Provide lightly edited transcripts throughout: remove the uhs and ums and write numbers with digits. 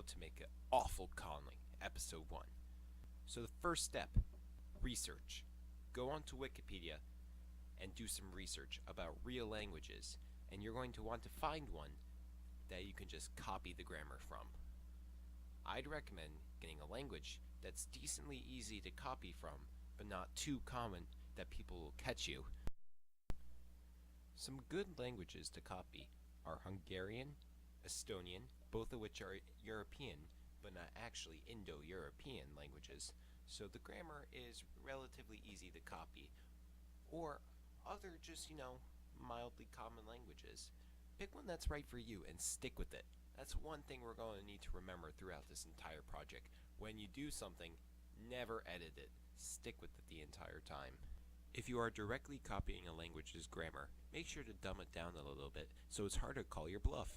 to make an awful conlang, episode 1. So the first step, research. Go onto Wikipedia and do some research about real languages, and you're going to want to find one that you can just copy the grammar from. I'd recommend getting a language that's decently easy to copy from, but not too common that people will catch you. Some good languages to copy are Hungarian, Estonian, both of which are European, but not actually Indo-European languages, so the grammar is relatively easy to copy. Or other just, mildly common languages. Pick one that's right for you and stick with it. That's one thing we're going to need to remember throughout this entire project. When you do something, never edit it. Stick with it the entire time. If you are directly copying a language's grammar, make sure to dumb it down a little bit so it's hard to call your bluff.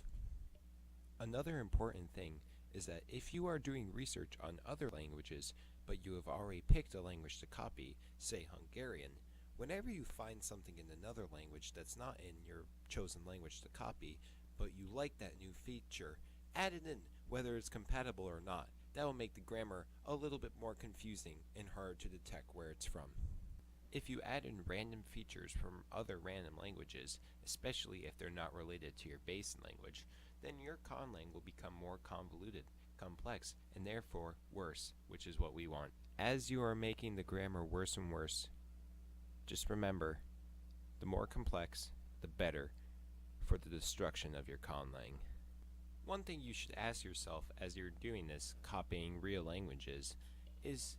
Another important thing is that if you are doing research on other languages, but you have already picked a language to copy, say Hungarian, whenever you find something in another language that's not in your chosen language to copy, but you like that new feature, add it in, whether it's compatible or not. That will make the grammar a little bit more confusing and hard to detect where it's from. If you add in random features from other random languages, especially if they're not related to your base language, then your conlang will become more convoluted, complex, and therefore worse, which is what we want. As you are making the grammar worse and worse, just remember, the more complex, the better for the destruction of your conlang. One thing you should ask yourself as you're doing this, copying real languages, is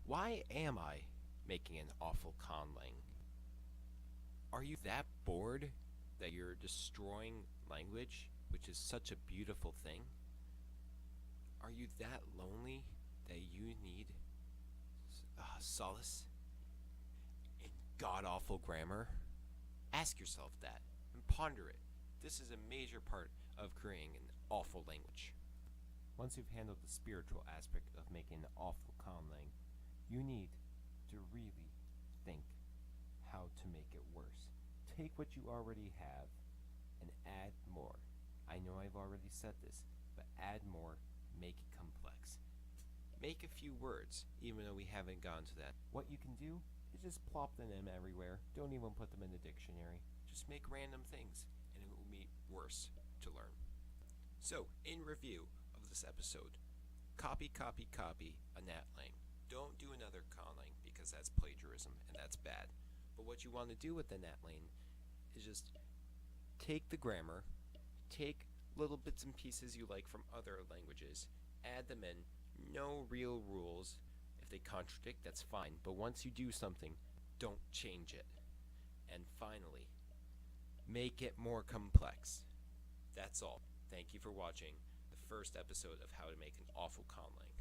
why am I making an awful conlang? Are you that bored that you're destroying language, which is such a beautiful thing? Are you that lonely that you need solace in god-awful grammar? Ask yourself that and ponder it. This is a major part of creating an awful language. Once you've handled the spiritual aspect of making an awful conlang, you need to really think how to make it worse. Take what you already have and add more. I know I've already said this, but add more, make it complex. Make a few words, even though we haven't gotten to that. What you can do is just plop them in everywhere. Don't even put them in the dictionary. Just make random things, and it will be worse to learn. So, in review of this episode, copy a natlang. Don't do another conlang because that's plagiarism and that's bad. But what you want to do with the natlang is just take the grammar, take little bits and pieces you like from other languages, add them in, no real rules. If they contradict, that's fine, but once you do something, don't change it. And finally, make it more complex. That's all. Thank you for watching the first episode of how to make an awful conlang.